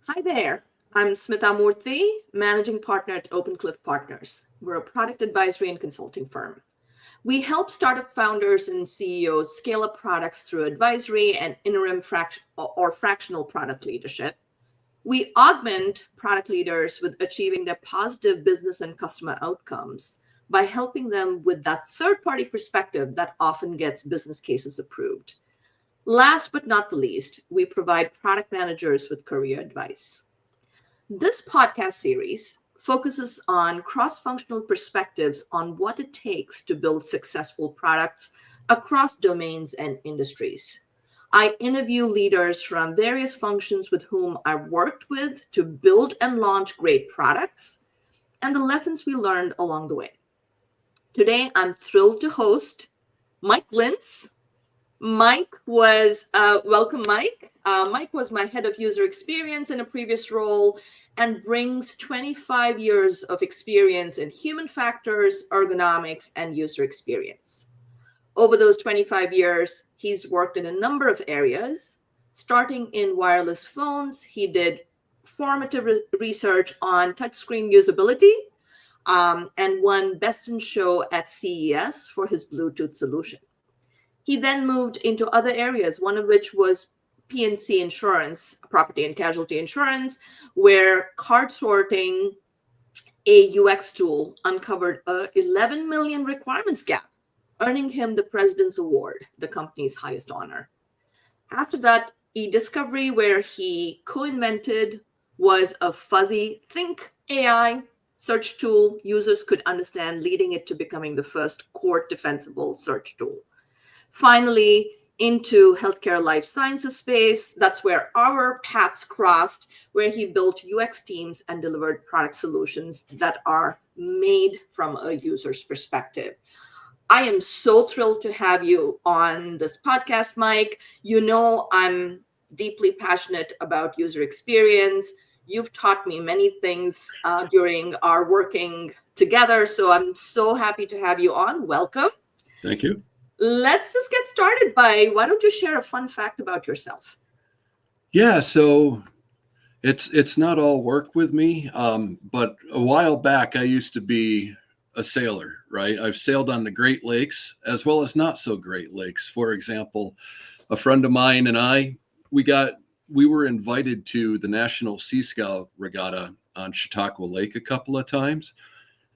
Hi there. I'm Smita Murthy, managing partner at OpenCliff Partners. We're a product advisory and consulting firm. We help startup founders and CEOs scale up products through advisory and interim or fractional product leadership. We augment product leaders with achieving their positive business and customer outcomes by helping them with that third party perspective that often gets business cases approved. Last but not the least, we provide product managers with career advice. This podcast series focuses on cross functional perspectives on what it takes to build successful products across domains and industries. I interview leaders from various functions with whom I've worked with to build and launch great products and the lessons we learned along the way. Today, I'm thrilled to host Mike Glintz. Welcome, Mike. Mike was my head of user experience in a previous role and brings 25 years of experience in human factors, ergonomics, and user experience. Over those 25 years, he's worked in a number of areas. Starting in wireless phones, he did formative research on touchscreen usability and won Best in Show at CES for his Bluetooth solution. He then moved into other areas, one of which was P&C insurance, property and casualty insurance, where card sorting, a UX tool, uncovered a 11 million requirements gap, earning him the President's Award, the company's highest honor. After that, eDiscovery, where he co-invented, was a fuzzy think AI search tool users could understand, leading it to becoming the first court defensible search tool. Finally, into healthcare life sciences space. That's where our paths crossed, where he built UX teams and delivered product solutions that are made from a user's perspective. I am so thrilled to have you on this podcast, Mike. You know, I'm deeply passionate about user experience. You've taught me many things during our working together. So I'm so happy to have you on. Welcome. Thank you. Let's just get started by, why don't you share a fun fact about yourself? Yeah, so it's not all work with me, but a while back I used to be a sailor, right? I've sailed on the Great Lakes as well as not so Great Lakes. For example, a friend of mine and I, we were invited to the National Sea Scout Regatta on Chautauqua Lake a couple of times,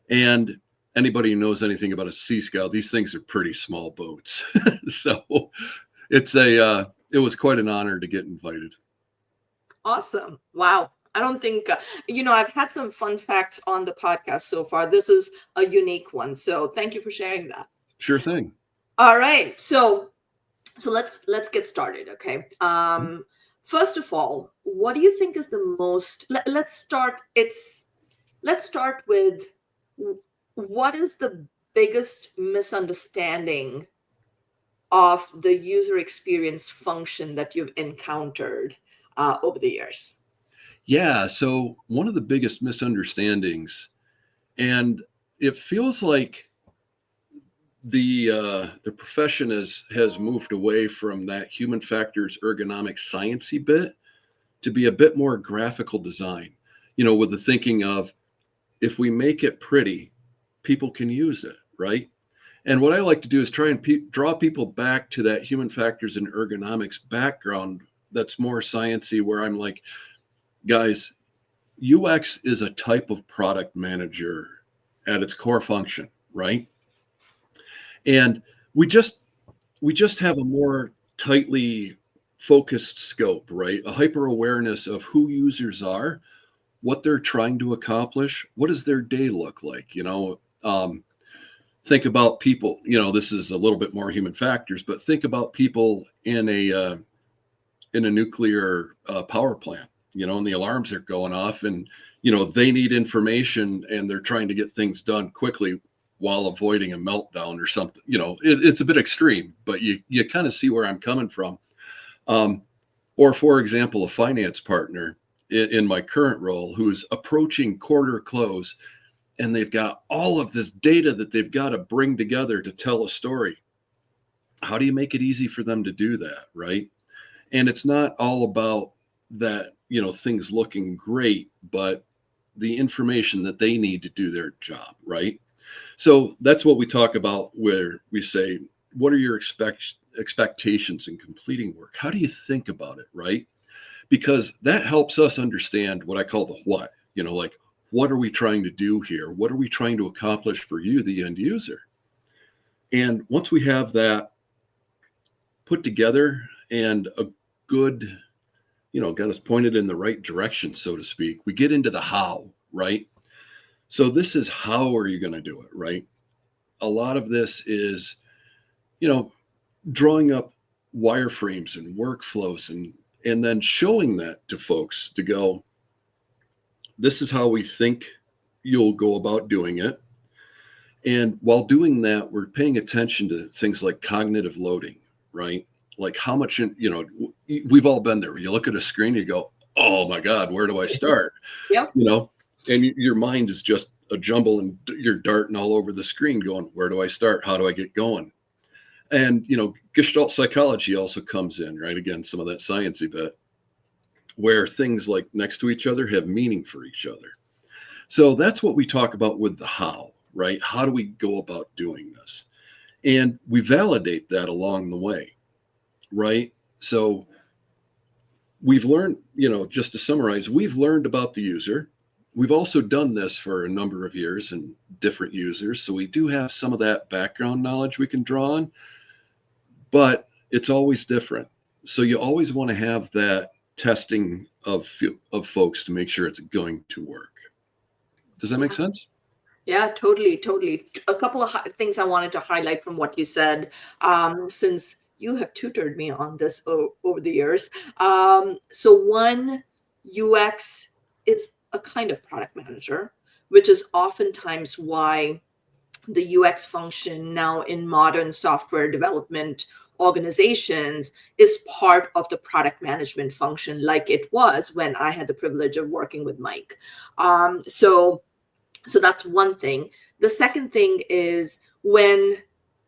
and anybody who knows anything about a Sea Scout, these things are pretty small boats. So it was quite an honor to get invited. Awesome. Wow. I don't think, I've had some fun facts on the podcast so far. This is a unique one. So thank you for sharing that. Sure thing. All right. So let's get started. Okay. First of all, what do you think is the most, let's start with, what is the biggest misunderstanding of the user experience function that you've encountered over the years? Yeah, so one of the biggest misunderstandings, and it feels like the profession has moved away from that human factors ergonomic sciencey bit to be a bit more graphical design. With the thinking of, if we make it pretty, people can use it, right? And what I like to do is try and draw people back to that human factors and ergonomics background that's more sciencey, where I'm like, guys, UX is a type of product manager at its core function, right? And we just have a more tightly focused scope, right? A hyper awareness of who users are, what they're trying to accomplish, what does their day look like? Think about people, this is a little bit more human factors, but think about people in a nuclear power plant, and the alarms are going off, and, they need information and they're trying to get things done quickly while avoiding a meltdown or something. It's a bit extreme, but you kind of see where I'm coming from. Or for example, a finance partner in my current role who's approaching quarter close, and they've got all of this data that they've got to bring together to tell a story. How do you make it easy for them to do that, right? And it's not all about that, things looking great, but the information that they need to do their job, right? So that's what we talk about, where we say, what are your expectations in completing work? How do you think about it, right? Because that helps us understand what I call the what, like, what are we trying to do here? What are we trying to accomplish for you, the end user? And once we have that put together and a good, got us pointed in the right direction, so to speak, we get into the how, right? So this is, how are you going to do it, right? A lot of this is, drawing up wireframes and workflows, and then showing that to folks to go, this is how we think you'll go about doing it. And while doing that, we're paying attention to things like cognitive loading, right? Like how much, we've all been there. You look at a screen, you go, oh my God, where do I start? Yep. And your mind is just a jumble, and you're darting all over the screen going, where do I start? How do I get going? And, Gestalt psychology also comes in, right? Again, some of that sciencey bit, where things like next to each other have meaning for each other. So that's what we talk about with the how, right? How do we go about doing this? And we validate that along the way, right? So we've learned, just to summarize, we've learned about the user. We've also done this for a number of years and different users. So we do have some of that background knowledge we can draw on, but it's always different. So you always want to have that testing of folks to make sure it's going to work. Does that make sense? Yeah, totally, totally. A couple of things I wanted to highlight from what you said, since you have tutored me on this over the years. So one, UX is a kind of product manager, which is oftentimes why the UX function now in modern software development organizations is part of the product management function, like it was when I had the privilege of working with Mike. So that's one thing. The second thing is, when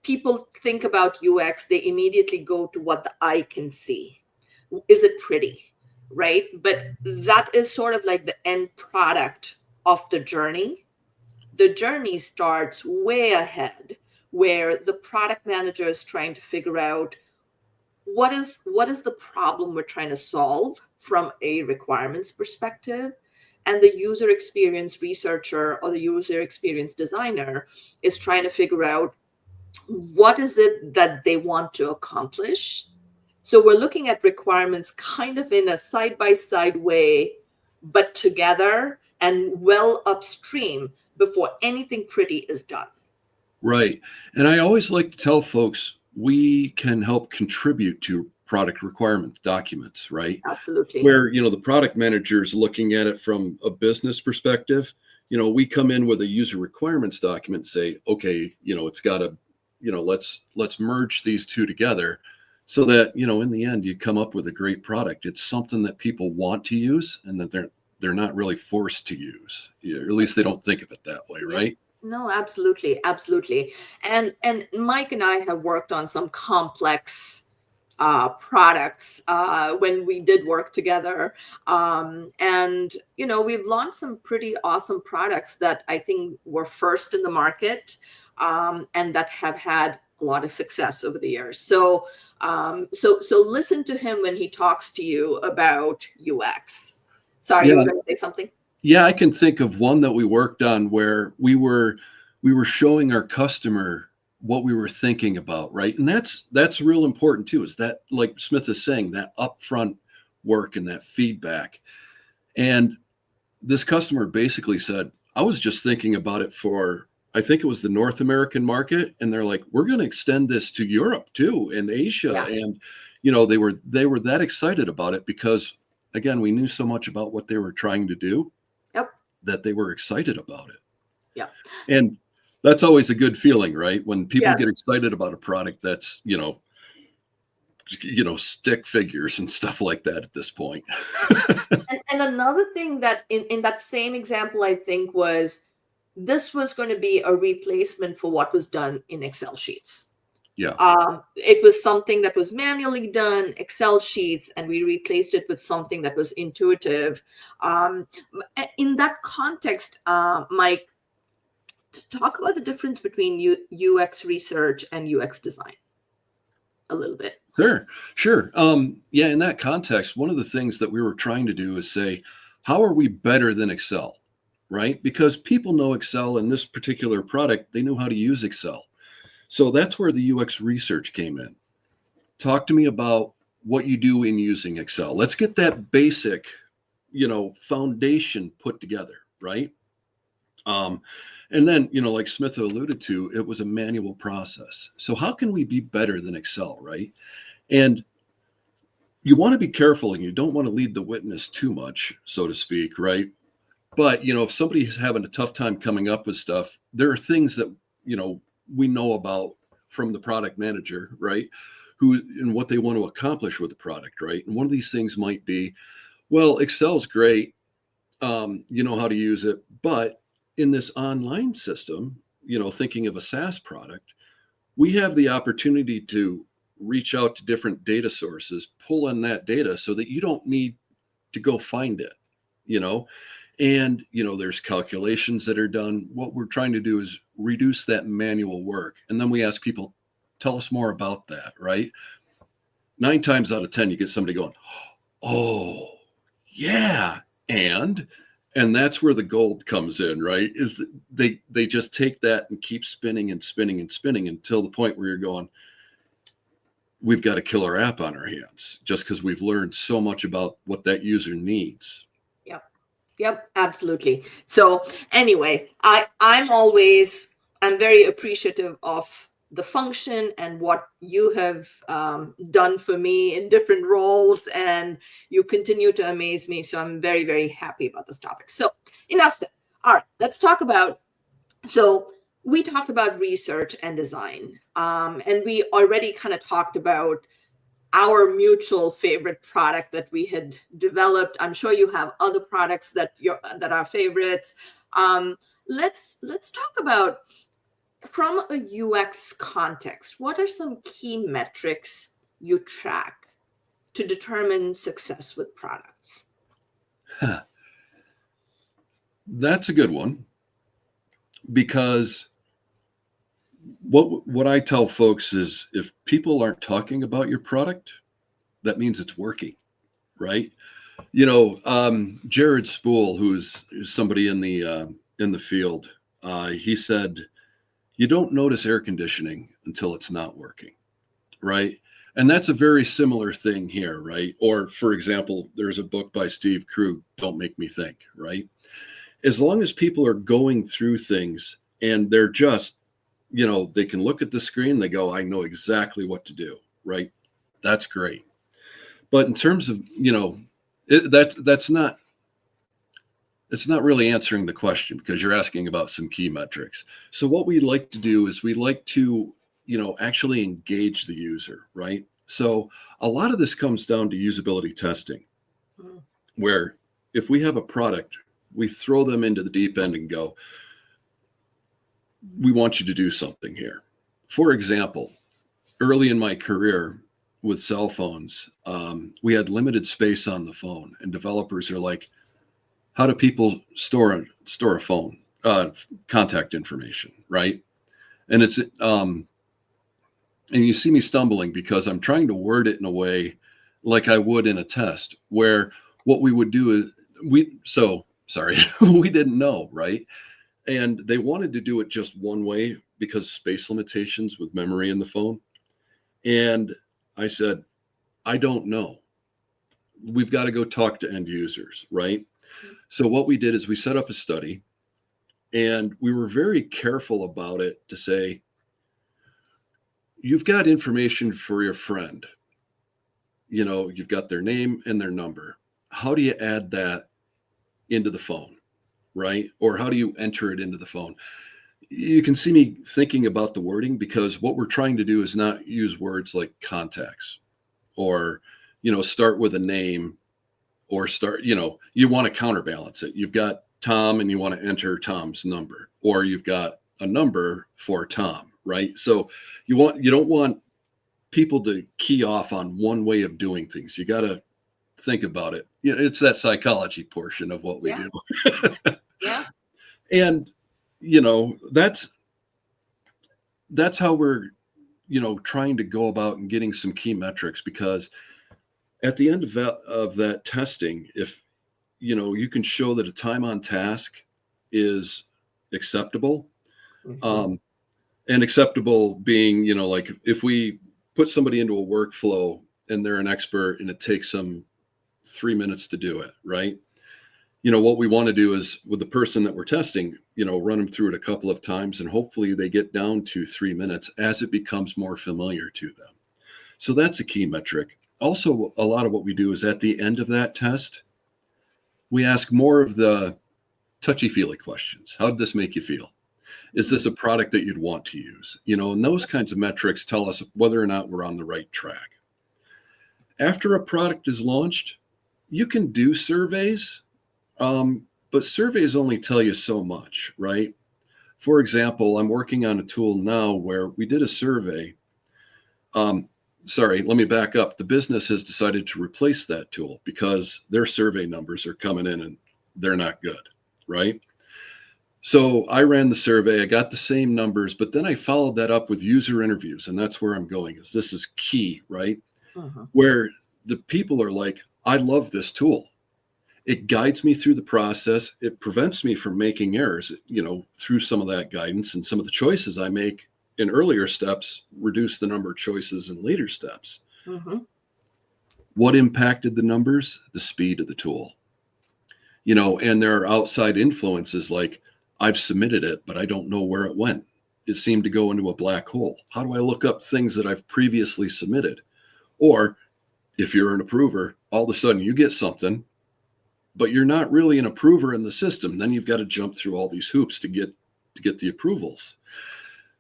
people think about UX, they immediately go to what the eye can see. Is it pretty, right? But that is sort of like the end product of the journey. The journey starts way ahead, where the product manager is trying to figure out what is the problem we're trying to solve from a requirements perspective. And the user experience researcher or the user experience designer is trying to figure out what is it that they want to accomplish. So we're looking at requirements kind of in a side-by-side way, but together and well upstream before anything pretty is done. Right. And I always like to tell folks, we can help contribute to product requirement documents, right? Absolutely. Where, the product manager is looking at it from a business perspective. We come in with a user requirements document, say, okay, it's got to, let's merge these two together so that, in the end, you come up with a great product. It's something that people want to use and that they're not really forced to use. Or at least they don't think of it that way, right? No, absolutely, absolutely. And Mike and I have worked on some complex products when we did work together. And, we've launched some pretty awesome products that I think were first in the market, and that have had a lot of success over the years. So listen to him when he talks to you about UX. Sorry, you were going to say something? Yeah, I can think of one that we worked on where we were showing our customer what we were thinking about, right? And that's real important too, is that, like Smith is saying, that upfront work and that feedback. And this customer basically said, I was just thinking about it for, I think it was the North American market. And they're like, we're going to extend this to Europe too, and Asia. Yeah. And, they were that excited about it because, again, we knew so much about what they were trying to do. Yep. That they were excited about it. Yeah. And that's always a good feeling, right? When people get excited about a product that's, stick figures and stuff like that at this point. and another thing that in that same example, I think, was this was going to be a replacement for what was done in Excel sheets. Yeah. It was something that was manually done, Excel sheets, and we replaced it with something that was intuitive. In that context, Mike, talk about the difference between UX research and UX design a little bit. Sure. Yeah, in that context, one of the things that we were trying to do is say, how are we better than Excel? Right? Because people know Excel in this particular product, they know how to use Excel. So that's where the UX research came in. Talk to me about what you do in using Excel. Let's get that basic, foundation put together, right? And then, like Smith alluded to, it was a manual process. So how can we be better than Excel, right? And you want to be careful and you don't want to lead the witness too much, so to speak, right? But, if somebody's having a tough time coming up with stuff, there are things that, we know about from the product manager, right? Who and what they want to accomplish with the product, right? And one of these things might be, well, Excel's great. You know how to use it, but in this online system, thinking of a SaaS product, we have the opportunity to reach out to different data sources, pull in that data so that you don't need to go find it, and there's calculations that are done. What we're trying to do is reduce that manual work. And then we ask people, tell us more about that, right? 9 times out of 10, you get somebody going, oh, yeah. And that's where the gold comes in, right? Is they just take that and keep spinning and spinning and spinning until the point where you're going, we've got a killer app on our hands just because we've learned so much about what that user needs. Yep, absolutely. So anyway, I'm very appreciative of the function and what you have done for me in different roles, and you continue to amaze me. So I'm very, very happy about this topic. So enough said. All right, let's talk about, so we talked about research and design, and we already kind of talked about our mutual favorite product that we had developed. I'm sure you have other products that are favorites. Let's talk about, from a UX context, what are some key metrics you track to determine success with products? That's a good one, because what I tell folks is, if people aren't talking about your product, that means it's working, right? Jared Spool, who's somebody in the field, he said, you don't notice air conditioning until it's not working, right? And that's a very similar thing here, right? Or, for example, there's a book by Steve Krug, Don't Make Me Think, right? As long as people are going through things and they're just, they can look at the screen, they go, I know exactly what to do, right? That's great. But in terms of, it's not really answering the question, because you're asking about some key metrics. So what we like to do is we like to, actually engage the user, right? So a lot of this comes down to usability testing, where if we have a product, we throw them into the deep end and go, we want you to do something here. For example, early in my career with cell phones, we had limited space on the phone, and developers are like, how do people store a phone, contact information, right? And it's, and you see me stumbling because I'm trying to word it in a way like I would in a test, where what we would do is we didn't know, right? And they wanted to do it just one way because space limitations with memory in the phone. And I said, I don't know. We've got to go talk to end users, right? So what we did is we set up a study, and we were very careful about it to say, you've got information for your friend. You've got their name and their number. How do you add that into the phone, right? Or how do you enter it into the phone? You can see me thinking about the wording, because what we're trying to do is not use words like contacts or, start with a name, or you want to counterbalance it. You've got Tom and you want to enter Tom's number, or you've got a number for Tom, right? So you don't want people to key off on one way of doing things. You got to think about it. It's that psychology portion of what we Yeah. do. Yeah. And that's how we're trying to go about and getting some key metrics, because at the end of that testing, if you can show that a time on task is acceptable, Mhm. and acceptable being, like if we put somebody into a workflow and they're an expert and it takes them 3 minutes to do it, right? What we want to do is, with the person that we're testing, run them through it a couple of times, and hopefully they get down to 3 minutes as it becomes more familiar to them. So that's a key metric. Also, a lot of what we do is at the end of that test, we ask more of the touchy-feely questions. How did this make you feel? Is this a product that you'd want to use? And those kinds of metrics tell us whether or not we're on the right track. After a product is launched, you can do surveys, but surveys only tell you so much, right? For example, I'm working on a tool now where we did a survey. Sorry, let me back up. The business has decided to replace that tool because their survey numbers are coming in and they're not good, right? So I ran the survey, I got the same numbers, but then I followed that up with user interviews. And that's where I'm going, is this is key, right? Mhm. Where the people are like, I love this tool. It guides me through the process. It prevents me from making errors, through some of that guidance, and some of the choices I make in earlier steps reduce the number of choices in later steps. Mhm. What impacted the numbers? The speed of the tool. And there are outside influences like, I've submitted it, but I don't know where it went. It seemed to go into a black hole. How do I look up things that I've previously submitted? Or if you're an approver, all of a sudden you get something, but you're not really an approver in the system. Then you've got to jump through all these hoops to get the approvals.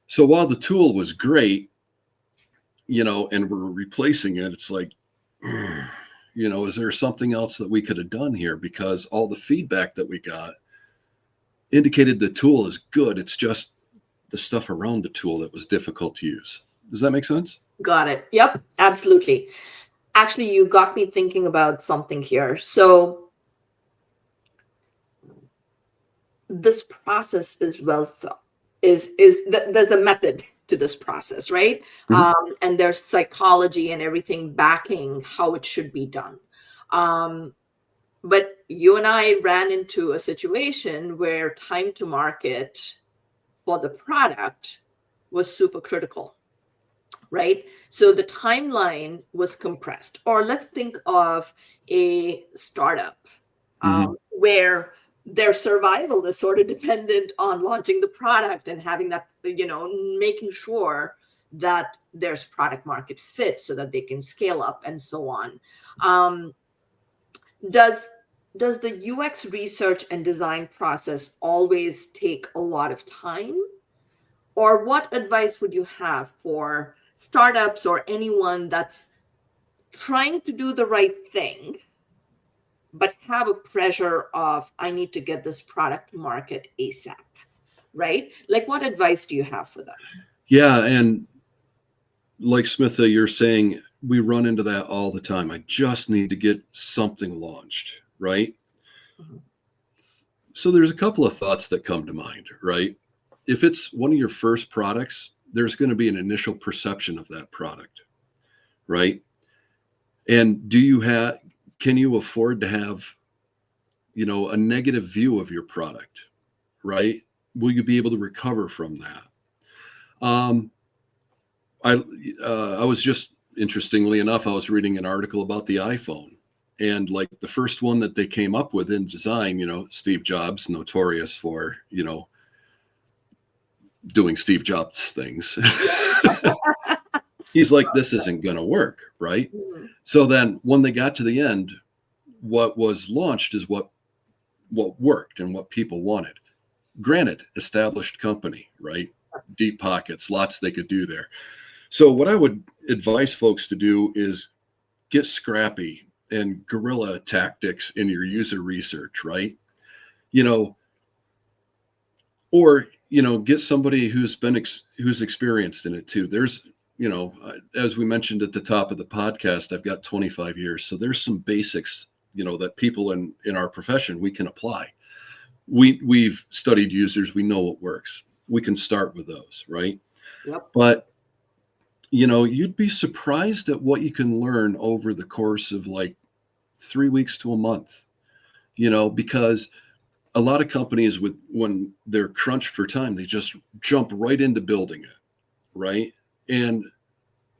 So while the tool was great, and we're replacing it, it's like, is there something else that we could have done here? Because all the feedback that we got indicated the tool is good. It's just the stuff around the tool that was difficult to use. Does that make sense? Got it. Yep, absolutely. Actually, you got me thinking about something here. So this process is well thought. There's a method to this process, right? Mhm. And there's psychology and everything backing how it should be done. But you and I ran into a situation where time to market for the product was super critical, right? So the timeline was compressed. Or let's think of a startup Mhm. where their survival is sort of dependent on launching the product and having that, making sure that there's product market fit so that they can scale up and so on. Um, does does the UX research and design process always take a lot of time? Or what advice would you have for startups or anyone that's trying to do the right thing, but have a pressure of, I need to get this product to market ASAP, right? Like, what advice do you have for them? Yeah. And like Smitha, you're saying, we run into that all the time. I just need to get something launched, right? Mhm. So there's a couple of thoughts that come to mind, right? If it's one of your first products, there's going to be an initial perception of that product, right? And can you afford to have, a negative view of your product, right? Will you be able to recover from that? Um, I was just, interestingly enough, I was reading an article about the iPhone, and like the first one that they came up with in design, Steve Jobs, notorious for, doing Steve Jobs things. He's like, this isn't going to work, right? Mhm. So then when they got to the end, what was launched is what worked and what people wanted. Granted, established company, right? Deep pockets, lots they could do there. So what I would advise folks to do is get scrappy and guerrilla tactics in your user research, right? You know, or get somebody who's experienced in it too. There's, as we mentioned at the top of the podcast, I've got 25 years. So there's some basics, that people in our profession, we can apply. We've studied users. We know what works. We can start with those, right? Yep. But, you'd be surprised at what you can learn over the course of like 3 weeks to a month, because a lot of companies when they're crunched for time, they just jump right into building it, right? And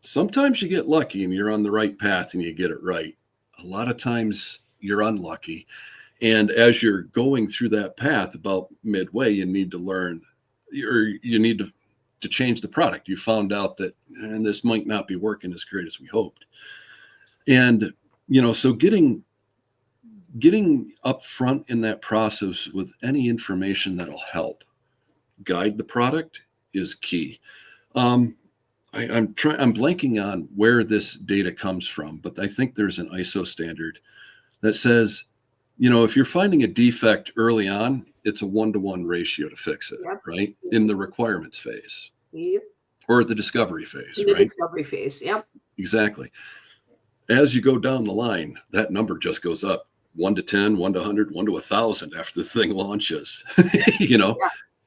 sometimes you get lucky and you're on the right path and you get it right. A lot of times you're unlucky. And as you're going through that path, about midway, you need to learn, or you need to change the product. You found out that, and this might not be working as great as we hoped. And, so getting up front in that process with any information that'll help guide the product is key. I'm blanking on where this data comes from, but I think there's an ISO standard that says, if you're finding a defect early on, it's a 1-to-1 ratio to fix it, Yep. right? In the requirements phase. Yep. Or the discovery phase, In the right? discovery phase. Yep. Exactly. As you go down the line, that number just goes up. 1 to 10, 1 to 100, 1 to 1,000 after the thing launches,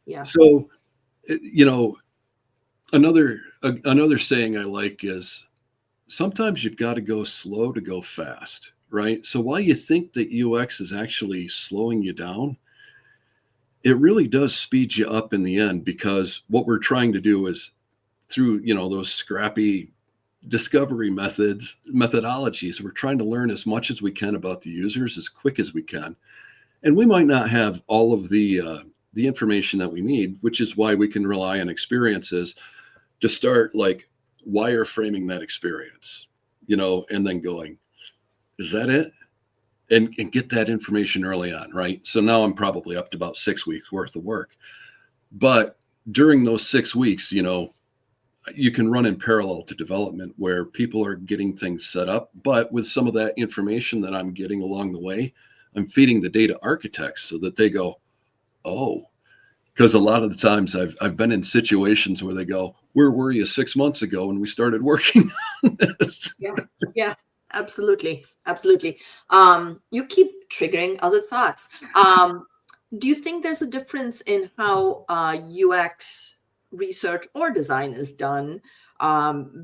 Yeah. So, another saying I like is sometimes you've got to go slow to go fast, right? So while you think that UX is actually slowing you down, it really does speed you up in the end, because what we're trying to do is through, those scrappy discovery methodologies, we're trying to learn as much as we can about the users as quick as we can. And we might not have all of the information that we need, which is why we can rely on experiences to start like wireframing that experience, and then going, is that it? And get that information early on, right? So now I'm probably up to about 6 weeks worth of work. But during those 6 weeks, you can run in parallel to development where people are getting things set up. But with some of that information that I'm getting along the way, I'm feeding the data architects so that they go, oh, because a lot of the times I've been in situations where they go, where were you 6 months ago when we started working on this? Yeah, absolutely. You keep triggering other thoughts. Do you think there's a difference in how UX research or design is done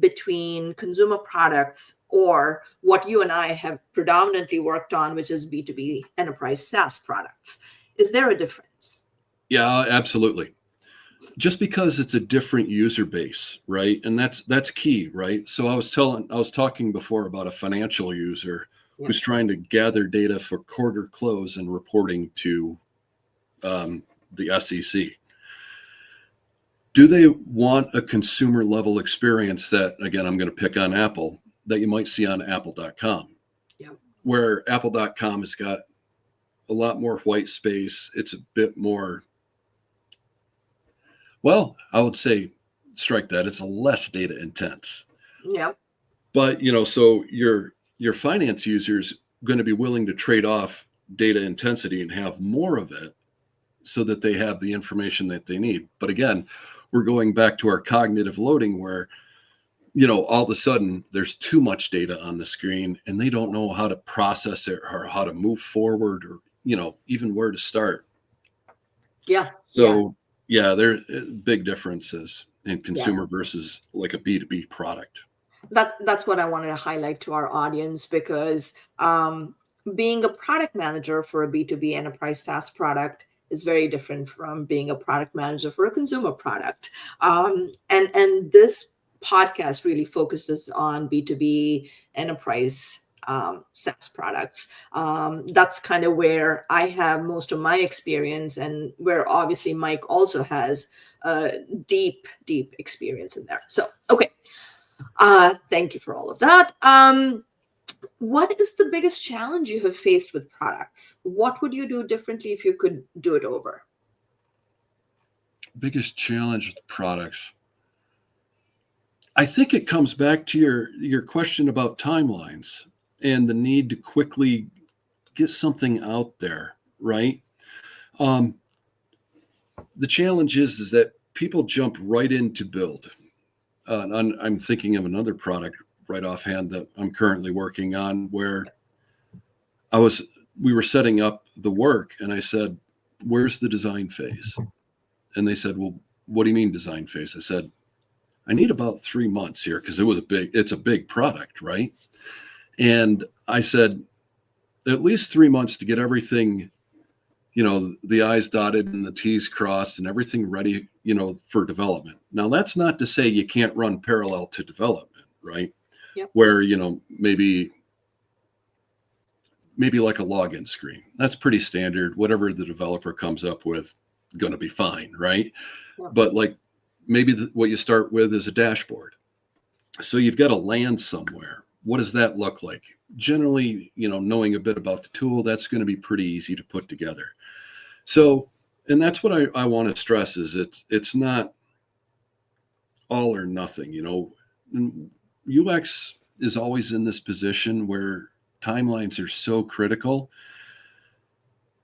between consumer products or what you and I have predominantly worked on, which is B2B enterprise SaaS products? Is there a difference? Yeah, absolutely. Just because it's a different user base, right? And that's key, right? So I was talking before about a financial user who's trying to gather data for quarter close and reporting to the SEC. Do they want a consumer level experience that, again, I'm going to pick on Apple, that you might see on apple.com, where apple.com has got a lot more white space. It's a bit more, well, I would say strike that. It's a less data intense. Yep. But, so your finance users going to be willing to trade off data intensity and have more of it so that they have the information that they need. But again, we're going back to our cognitive loading where, all of a sudden there's too much data on the screen and they don't know how to process it or how to move forward or, even where to start. Yeah. So there are big differences in consumer versus like a B2B product. That's what I wanted to highlight to our audience, because being a product manager for a B2B enterprise SaaS product is very different from being a product manager for a consumer product. And this podcast really focuses on B2B enterprise SaaS products. That's kind of where I have most of my experience, and where obviously Mike also has deep experience in there. So, okay. Thank you for all of that. What is the biggest challenge you have faced with products? What would you do differently if you could do it over? Biggest challenge with products. I think it comes back to your question about timelines and the need to quickly get something out there, right? the challenge is that people jump right into build. I'm thinking of another product right offhand that I'm currently working on where we were setting up the work and I said, where's the design phase? And they said, well, what do you mean design phase? I said, I need about 3 months here because it's a big product, right? And I said, at least 3 months to get everything, the I's dotted and the T's crossed and everything ready, for development. Now, that's not to say you can't run parallel to development, right? Yep. Where, maybe like a login screen. That's pretty standard. Whatever the developer comes up with, going to be fine, right? Yep. But like maybe what you start with is a dashboard. So you've got to land somewhere. What does that look like? Generally, knowing a bit about the tool, that's going to be pretty easy to put together. So, and that's what I want to stress is it's not all or nothing, UX is always in this position where timelines are so critical,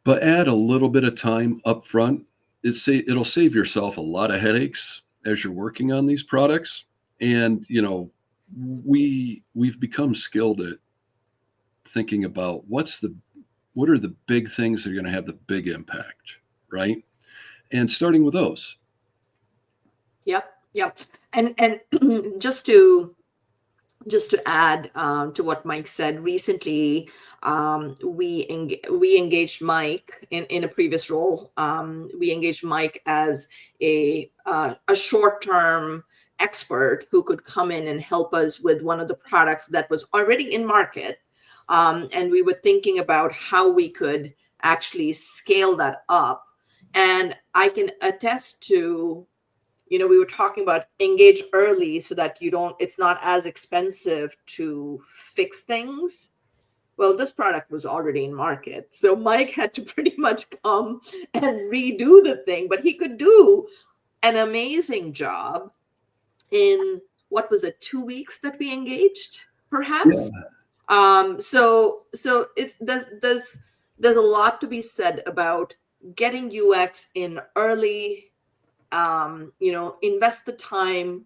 but add a little bit of time up front. It'll save yourself a lot of headaches as you're working on these products. And, we've become skilled at thinking about what are the big things that are going to have the big impact, right? And starting with those. Yep. And just to add to what Mike said, recently we engaged Mike in a previous role. We engaged Mike as a short-term expert who could come in and help us with one of the products that was already in market. And we were thinking about how we could actually scale that up. And I can attest to, we were talking about engage early so that it's not as expensive to fix things. Well, this product was already in market. So Mike had to pretty much come and redo the thing, but he could do an amazing job in, what was it, 2 weeks that we engaged, perhaps? Yeah. So there's a lot to be said about getting UX in early, invest the time,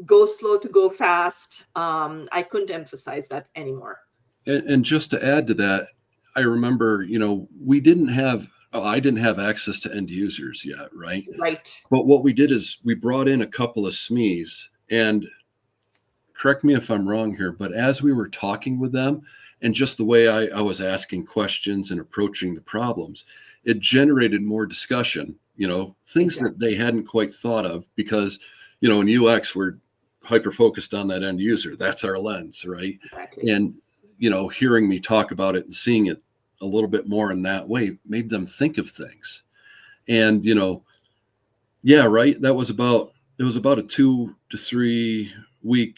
go slow to go fast. I couldn't emphasize that anymore. And just to add to that, I remember, I didn't have access to end users yet, right? Right. But what we did is we brought in a couple of SMEs, and correct me if I'm wrong here, but as we were talking with them and just the way I was asking questions and approaching the problems, it generated more discussion, things that they hadn't quite thought of because, in UX, we're hyper focused on that end user. That's our lens, right? Exactly. And, hearing me talk about it and seeing it a little bit more in that way made them think of things. And, yeah, right. It was about a 2 to 3 week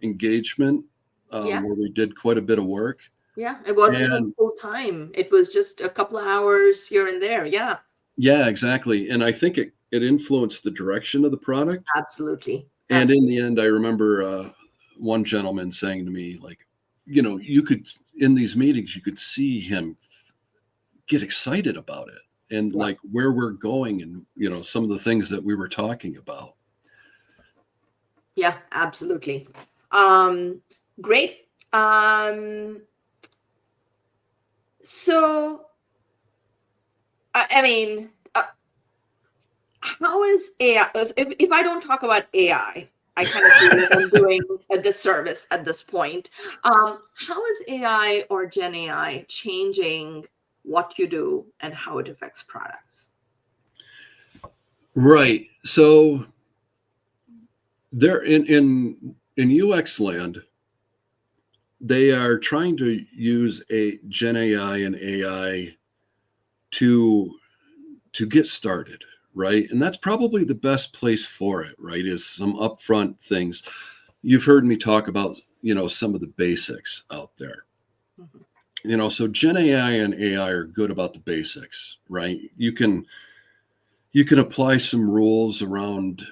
engagement where we did quite a bit of work. Yeah, it wasn't even full time. It was just a couple of hours here and there. Yeah. Yeah, exactly. And I think it influenced the direction of the product. Absolutely. And in the end, I remember one gentleman saying to me, like, you could, in these meetings, you could see him get excited about it and like where we're going and, some of the things that we were talking about. Yeah, absolutely. Great. So, I mean, how is AI? If I don't talk about AI, I kind of feel like I'm doing a disservice at this point. How is AI or Gen AI changing what you do and how it affects products? Right. So there in UX land, they are trying to use a Gen AI and AI to get started, right? And that's probably the best place for it, right? Is some upfront things. You've heard me talk about, some of the basics out there. Mm-hmm. So Gen AI and AI are good about the basics, right? You can apply some rules around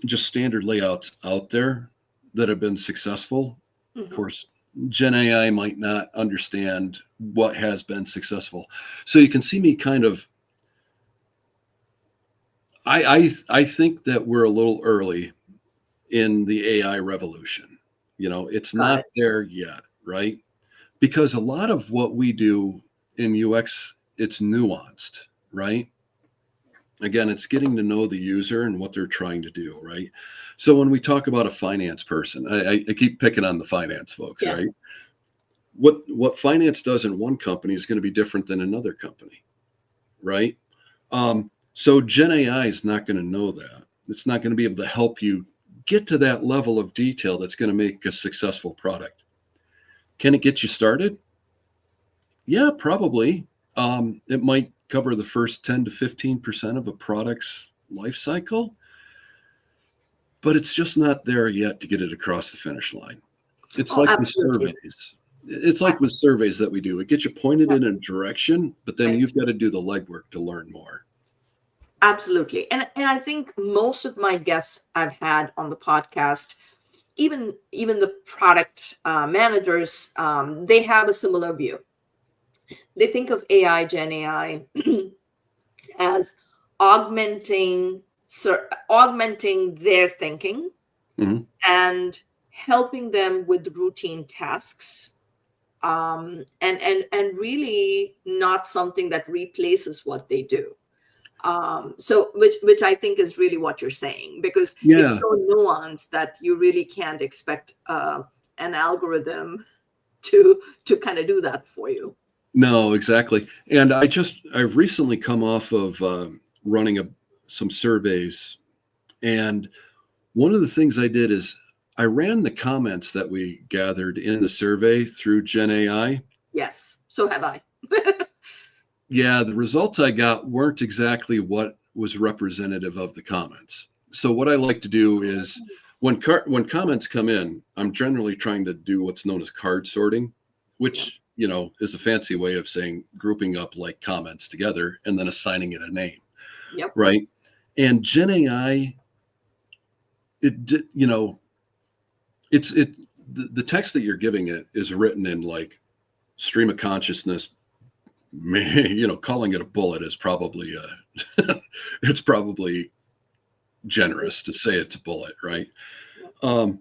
just standard layouts out there that have been successful. Mm-hmm. Of course, Gen AI might not understand what has been successful. So you can see me kind of I think that we're a little early in the AI revolution. It's Got not it. there yet, right? Because a lot of what we do in UX, it's nuanced, right? Again, it's getting to know the user and what they're trying to do, right? So when we talk about a finance person, I keep picking on the finance folks, Yeah. right? What finance does in one company is going to be different than another company, right? So Gen AI is not going to know that. It's not going to be able to help you get to that level of detail that's going to make a successful product. Can it get you started? Yeah, probably. It might cover the first 10 to 15% of a product's life cycle, but it's just not there yet to get it across the finish line. It's Oh, like with absolutely. surveys. It's I- like with surveys that we do. It gets you pointed yeah, in a direction, but then right. you've got to do the legwork to learn more. Absolutely. And I think most of my guests I've had on the podcast, even the product managers, they have a similar view. They think of AI, Gen AI, as augmenting their thinking Mhm. and helping them with routine tasks, and really not something that replaces what they do. So which I think is really what you're saying, because it's Yeah, so nuanced that you really can't expect an algorithm to kind of do that for you. no, exactly. And I've recently come off of running some surveys, and one of the things I did is I ran the comments that we gathered in the survey through Gen AI. Yes, so have I. Yeah, the results I got weren't exactly what was representative of the comments. So what I like to do is when comments come in, I'm generally trying to do what's known as card sorting, Yep. which is a fancy way of saying grouping up like comments together and then assigning it a name, Yep. right? And Gen AI, it's the text that you're giving it is written in like stream of consciousness. Calling it a bullet is probably it's probably generous to say it's a bullet, right? Yep. um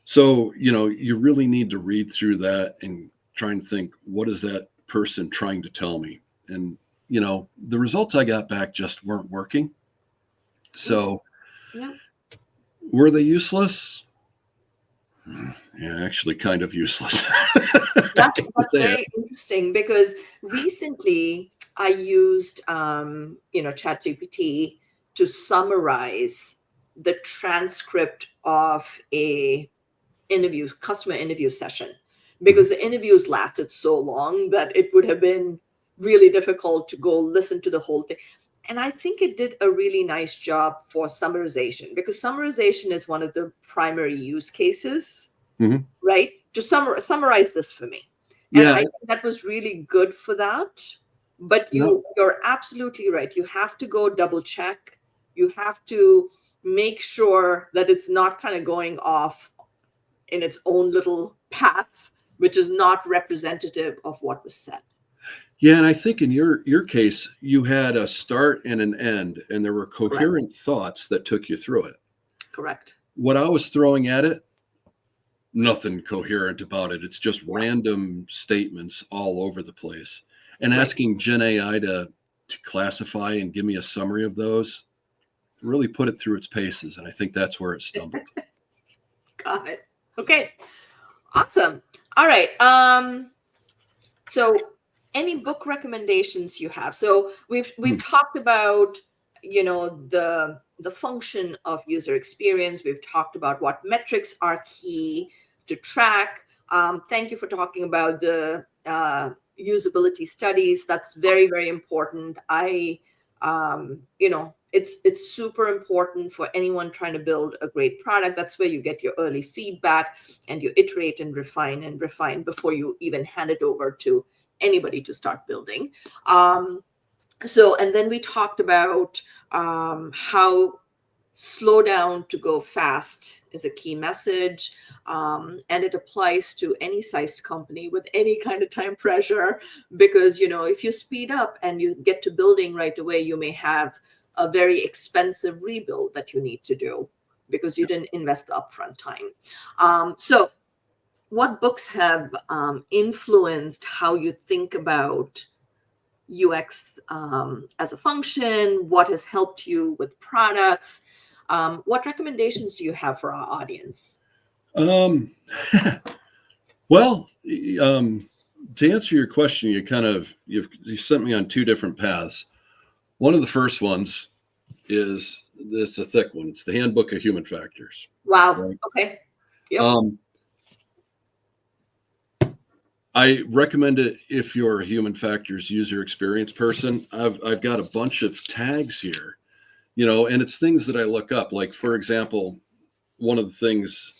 so you really need to read through that and try and think, what is that person trying to tell me? And the results I got back just weren't working. Yes. So Yep. were they useless? Yeah, actually kind of useless. I That's hate to that's say it. very interesting, because recently I used ChatGPT to summarize the transcript of a customer interview session, Mhm. because the interviews lasted so long that it would have been really difficult to go listen to the whole thing. And I think it did a really nice job for summarization, because summarization is one of the primary use cases, Mhm. right? To summarize this for me. And I Yeah. think that was really good for that. But No. you're absolutely right. You have to go double check. You have to make sure that it's not kind of going off in its own little path, which is not representative of what was said. Yeah, and I think in your case, you had a start and an end, and there were Correct. coherent thoughts that took you through it. Correct. What I was throwing at it, nothing coherent about it. It's just Yeah. random statements all over the place. And Right. asking Gen AI to classify and give me a summary of those really put it through its paces, and I think that's where it stumbled. Got it. Okay. Awesome. All right. So any book recommendations you have? So we've Hmm. talked about, the function of user experience. We've talked about what metrics are key to track. Thank you for talking about the usability studies. That's very, very important. It's super important for anyone trying to build a great product. That's where you get your early feedback and you iterate and refine before you even hand it over to anybody to start building. And then we talked about how slow down to go fast is a key message, and it applies to any sized company with any kind of time pressure, because if you speed up and you get to building right away, you may have a very expensive rebuild that you need to do because you didn't invest the upfront time. So what books have influenced how you think about UX as a function? What has helped you with products? What recommendations do you have for our audience? Um, well, to answer your question, you sent me on two different paths. One of the first ones is this a thick one. It's the Handbook of Human Factors. Wow. Right? Okay. Yep. I recommend it if you're a human factors user experience person. I've got a bunch of tags here, and it's things that I look up. Like, for example, one of the things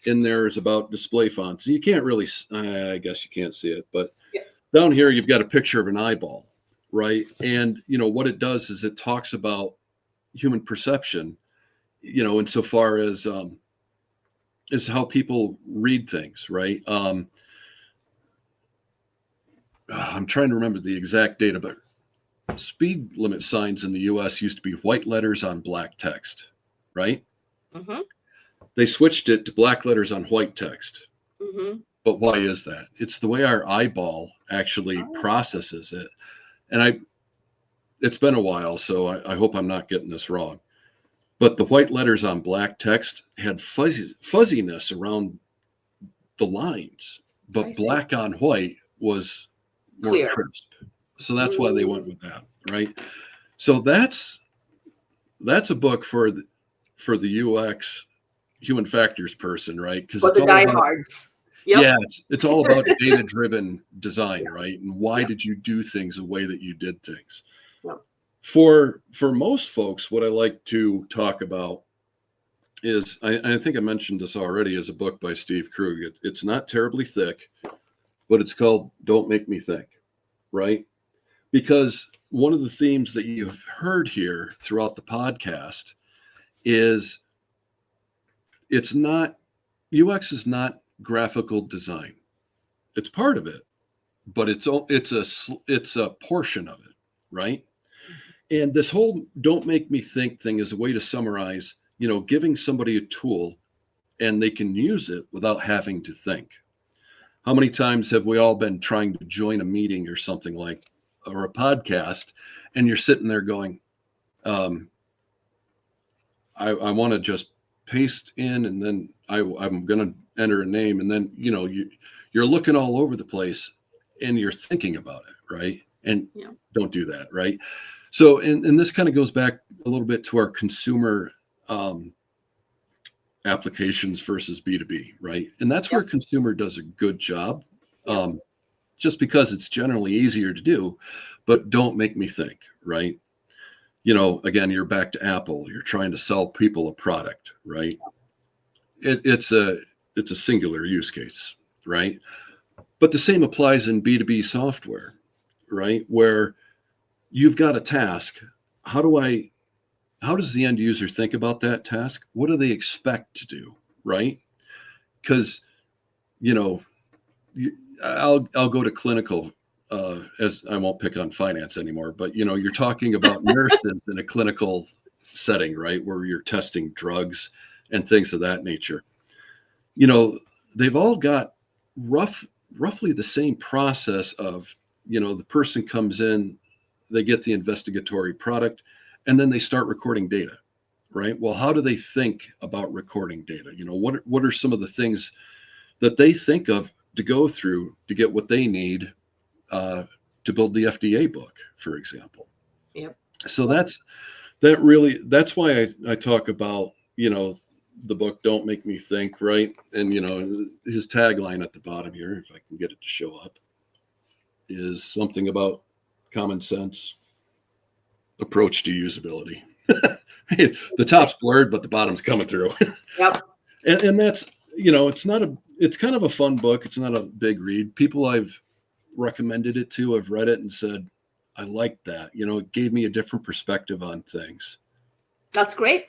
in there is about display fonts. You can't really, I guess you can't see it, but Yeah. down here you've got a picture of an eyeball, right? And what it does is it talks about human perception, insofar as how people read things, right? I'm trying to remember the exact data, but speed limit signs in the US used to be white letters on black text, right? Mm-hmm. They switched it to black letters on white text. Mm-hmm. But why is that? It's the way our eyeball actually processes it. And it's been a while, so I hope I'm not getting this wrong. But the white letters on black text had fuzziness around the lines, but black on white was more clear, crisp. So that's why they went with that, right? So that's a book for the UX human factors person, right? Because it's it's the all about, diehards. Yep. yeah, it's all about data-driven design, right? And why did you do things the way that you did things? Yep. For most folks, what I like to talk about is, I think I mentioned this already, is a book by Steve Krug. It's not terribly thick, but it's called Don't Make Me Think, right? Because one of the themes that you've heard here throughout the podcast is UX is not graphical design. It's part of it, but it's a portion of it, right? And this whole "don't make me think" thing is a way to summarize, giving somebody a tool and they can use it without having to think. How many times have we all been trying to join a meeting or something or a podcast, and you're sitting there going, I want to just paste in, and then I'm going to enter a name, and then you're looking all over the place, and you're thinking about it, right? And don't do that, right? So, and this kind of goes back a little bit to our consumer applications versus B2B, right? And that's where consumer does a good job, just because it's generally easier to do. But don't make me think, right? Again, you're back to Apple. You're trying to sell people a product, right? It's a singular use case, right? But the same applies in B2B software, right? Where you've got a task. How does the end user think about that task? What do they expect to do, right? Because, I'll go to clinical, as I won't pick on finance anymore, but you're talking about nurses in a clinical setting, right, where you're testing drugs and things of that nature. They've all got roughly the same process of, the person comes in, they get the investigatory product, and then they start recording data, right? Well, how do they think about recording data? What are some of the things that they think of to go through to get what they need to build the FDA book, for example? Yep. So that's why I talk about, the book Don't Make Me Think, right? And, his tagline at the bottom here, if I can get it to show up, is something about common sense approach to usability. The top's blurred, but the bottom's coming through. Yep. And that's, it's kind of a fun book. It's not a big read. People I've recommended it to have read it and said, I liked that. It gave me a different perspective on things. That's great.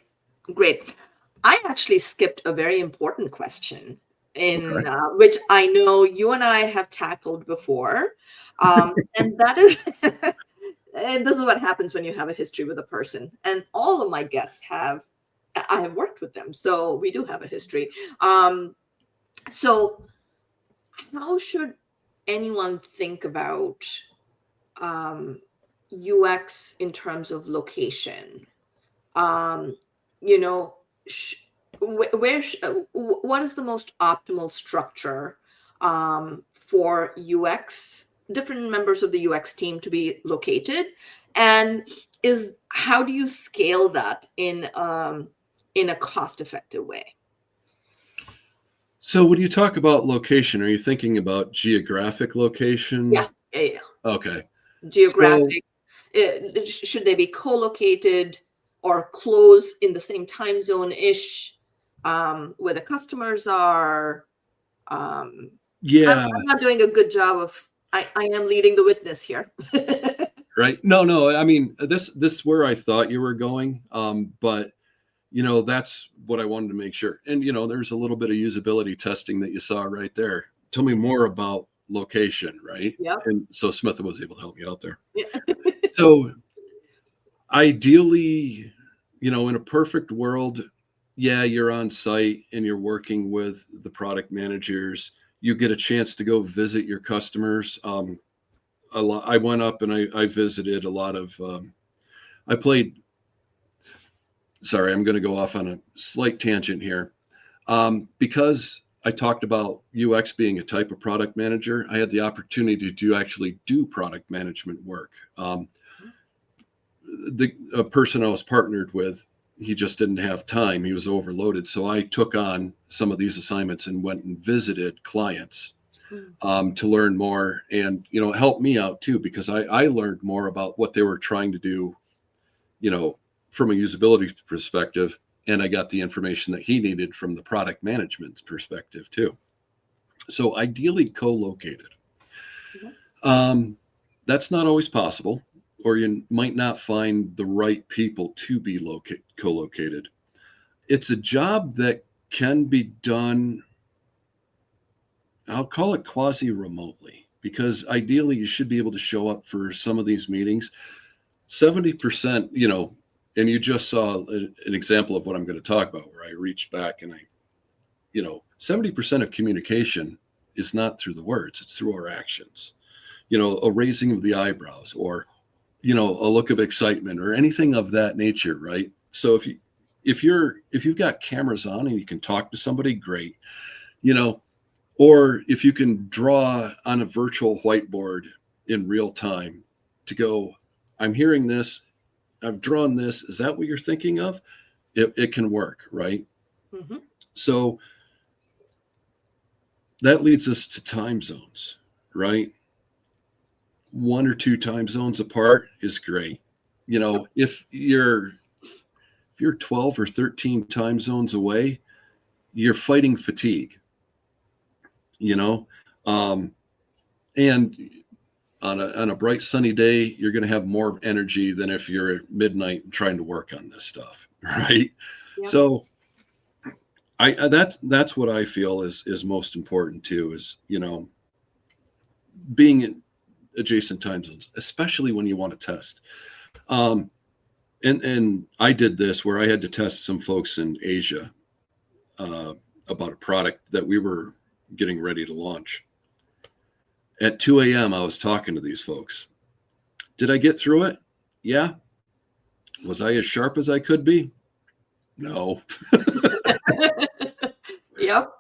Great. I actually skipped a very important question which I know you and I have tackled before. And that is And this is what happens when you have a history with a person. And all of my guests I have worked with them. So we do have a history. So how should anyone think about UX in terms of location? You know, what is the most optimal structure for UX, different members of the UX team to be located, and how do you scale that in a cost-effective way? So when you talk about location, are you thinking about geographic location? Yeah. Okay. So Geographic. Should they be co-located or close in the same time zone-ish, where the customers are? I'm yeah, not doing a good job of. I am leading the witness here. right. No. I mean, this is where I thought you were going. But that's what I wanted to make sure. And there's a little bit of usability testing that you saw right there. Tell me more about location, right? Yep. And so Smith was able to help me out there. Yeah. So ideally, in a perfect world, yeah, you're on site and you're working with the product managers. You get a chance to go visit your customers. I went up and I visited a lot of. I played. Sorry, I'm going to go off on a slight tangent here. Because I talked about UX being a type of product manager, I had the opportunity to actually do product management work. A person I was partnered with, he just didn't have time. He was overloaded. So I took on some of these assignments and went and visited clients to learn more. And, it helped me out too, because I learned more about what they were trying to do, from a usability perspective. And I got the information that he needed from the product management perspective too. So ideally co-located. That's not always possible, or you might not find the right people to be co-located. It's a job that can be done, I'll call it quasi-remotely, because ideally you should be able to show up for some of these meetings. 70%, and you just saw an example of what I'm going to talk about, where I reached back and 70% of communication is not through the words, it's through our actions. A raising of the eyebrows, or a look of excitement, or anything of that nature, right? So if you've got cameras on and you can talk to somebody, great. Or if you can draw on a virtual whiteboard in real time to go, I'm hearing this, I've drawn this, is that what you're thinking of? It can work, right? Mm-hmm. So that leads us to time zones, right? 1 or 2 time zones apart is great. If you're 12 or 13 time zones away, you're fighting fatigue, and on a bright sunny day, you're going to have more energy than if you're at midnight trying to work on this stuff, right? Yep. So that's what I feel is most important too, is being in adjacent time zones, especially when you want to test. And I did this where I had to test some folks in Asia about a product that we were getting ready to launch. At 2 a.m., I was talking to these folks. Did I get through it? Yeah. Was I as sharp as I could be? No. Yep.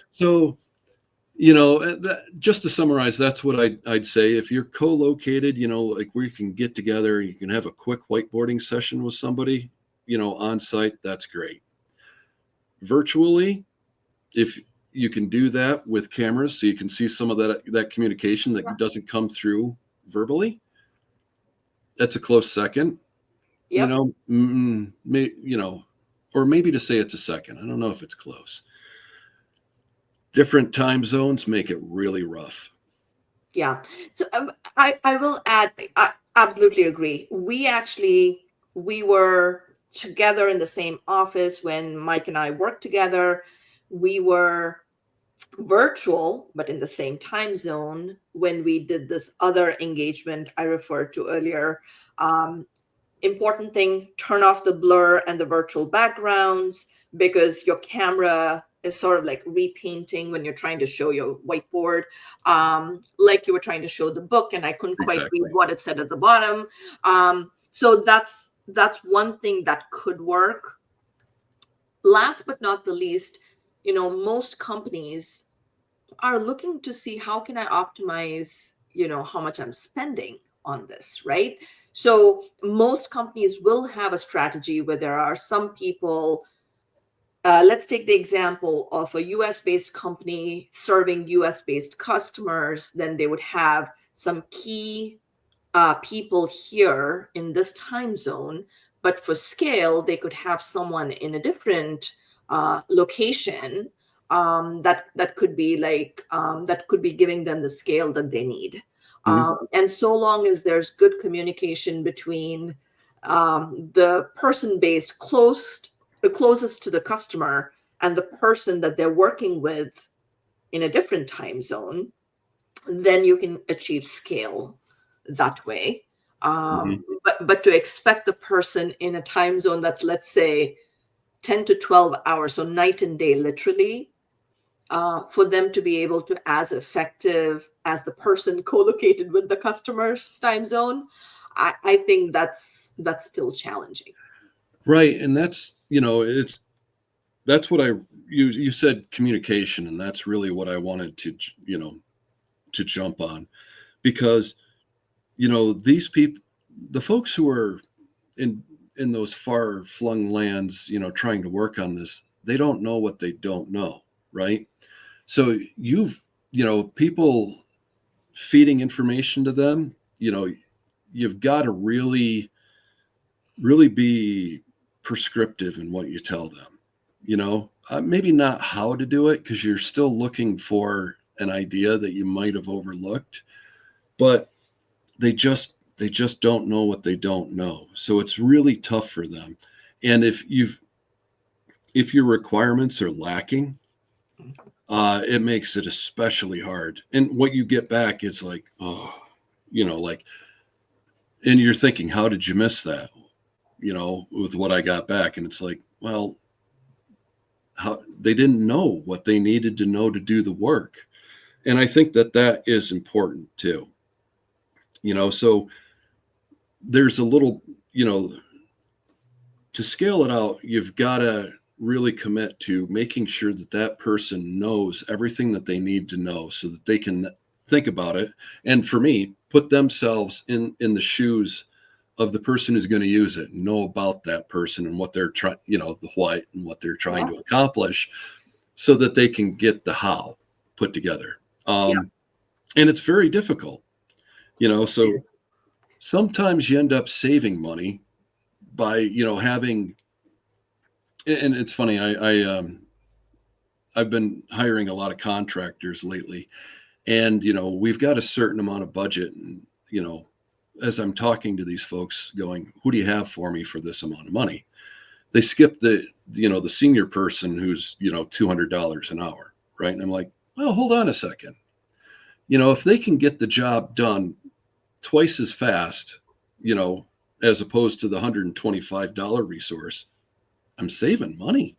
So, just to summarize, that's what I'd say. If you're co-located, like where you can get together, you can have a quick whiteboarding session with somebody, on site, that's great. Virtually, if you can do that with cameras, so you can see some of that communication that doesn't come through verbally, that's a close second. Yep. Or maybe to say it's a second. I don't know if it's close. Different time zones make it really rough. Yeah. So I will add, I absolutely agree. We were together in the same office when Mike and I worked together. We were virtual, but in the same time zone. When we did this other engagement I referred to earlier, um, important thing, turn off the blur and the virtual backgrounds, because your camera is sort of like repainting when you're trying to show your whiteboard, like you were trying to show the book and I couldn't quite read Exactly. what it said at the bottom. So that's one thing that could work. Last but not the least, most companies are looking to see how can I optimize, how much I'm spending on this, right? So most companies will have a strategy where there are some people. Let's take the example of a US based company serving US based customers. Then they would have some key people here in this time zone, but for scale, they could have someone in a different location, that could be that could be giving them the scale that they need. Mhm. And so long as there's good communication between the person based closest to the customer and the person that they're working with in a different time zone, then you can achieve scale that way. Mhm. But to expect the person in a time zone that's, let's say, 10 to 12 hours, so night and day, literally, for them to be able to as effective as the person co-located with the customer's time zone, I think that's still challenging. Right. And that's what you said communication, and that's really what I wanted to jump on, because, these people, the folks who are in in those far flung lands, trying to work on this, they don't know what they don't know, right? So people feeding information to them, you've got to really be prescriptive in what you tell them. Maybe not how to do it, because you're still looking for an idea that you might have overlooked, but they just don't know what they don't know. So it's really tough for them. And if your requirements are lacking, it makes it especially hard. And what you get back is like, oh, like, and you're thinking, how did you miss that? With what I got back. And it's like, well, how they didn't know what they needed to know to do the work. And I think that is important too. So there's a little, to scale it out, you've got to really commit to making sure that person knows everything that they need to know, so that they can think about it. And for me, put themselves in the shoes of the person who's going to use it, know about that person and what they're trying, the what and what they're trying Yeah. to accomplish, so that they can get the how put together. Yeah. And it's very difficult, so Yes. sometimes you end up saving money by, having, and it's funny, I've been hiring a lot of contractors lately, and we've got a certain amount of budget, and as I'm talking to these folks, going, who do you have for me for this amount of money? They skip the senior person who's $200 an hour, right? And I'm like, well, hold on a second. If they can get the job done twice as fast, as opposed to the $125 resource, I'm saving money,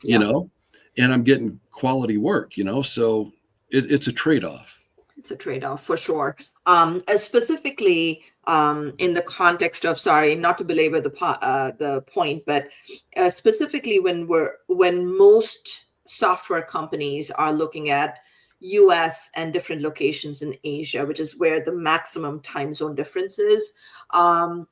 you Yeah. know, and I'm getting quality work, so it's a trade-off. It's a trade-off for sure. As specifically, in the context of, sorry, not to belabor the point, but specifically when most software companies are looking at US and different locations in Asia, which is where the maximum time zone difference is. Um,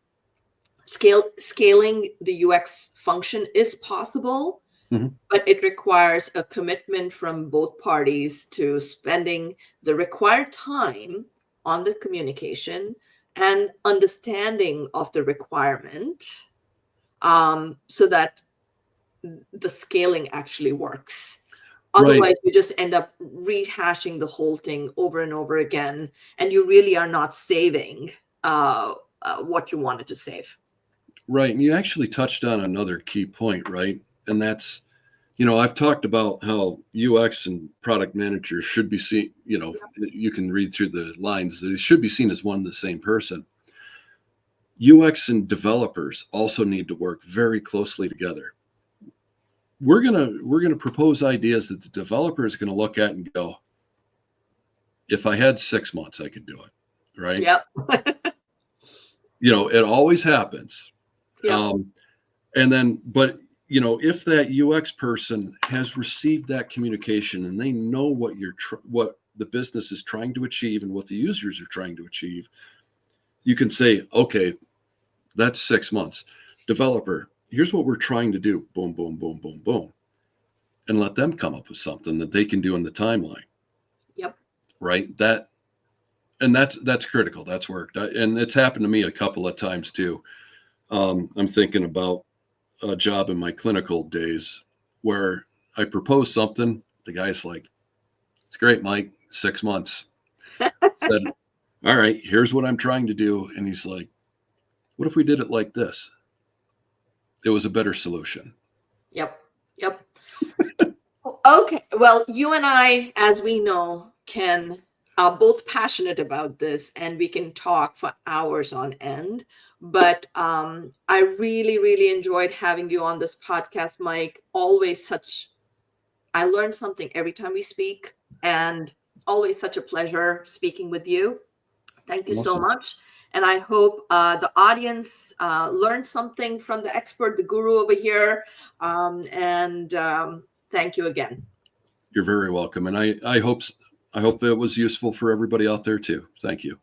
Scaling the UX function is possible, Mhm. but it requires a commitment from both parties to spending the required time on the communication and understanding of the requirement, so that the scaling actually works. Right. Otherwise, you just end up rehashing the whole thing over and over again, and you really are not saving what you wanted to save. Right. And you actually touched on another key point, right? And that's I've talked about how UX and product managers should be seen, you can read through the lines, they should be seen as one and the same person. UX and developers also need to work very closely together. We're gonna propose ideas that the developer is going to look at and go, if I had 6 months, I could do it, right? Yep. It always happens. Yep. And then, but if that UX person has received that communication and they know what the business is trying to achieve and what the users are trying to achieve, you can say, okay, that's 6 months. Developer, here's what we're trying to do. Boom, boom, boom, boom, boom. And let them come up with something that they can do in the timeline. Yep. Right. That's critical. That's worked. And it's happened to me a couple of times too. I'm thinking about a job in my clinical days where I proposed something. The guy's like, it's great, Mike, 6 months. Said, all right, here's what I'm trying to do. And he's like, what if we did it like this? It was a better solution. Yep. Yep. Okay. Well, you and I, as we know, are both passionate about this, and we can talk for hours on end. But I really, really enjoyed having you on this podcast, Mike. I learned something every time we speak, and always such a pleasure speaking with you. Thank you so much. And I hope the audience learned something from the expert, the guru over here. Thank you again. You're very welcome. And I hope it was useful for everybody out there too. Thank you.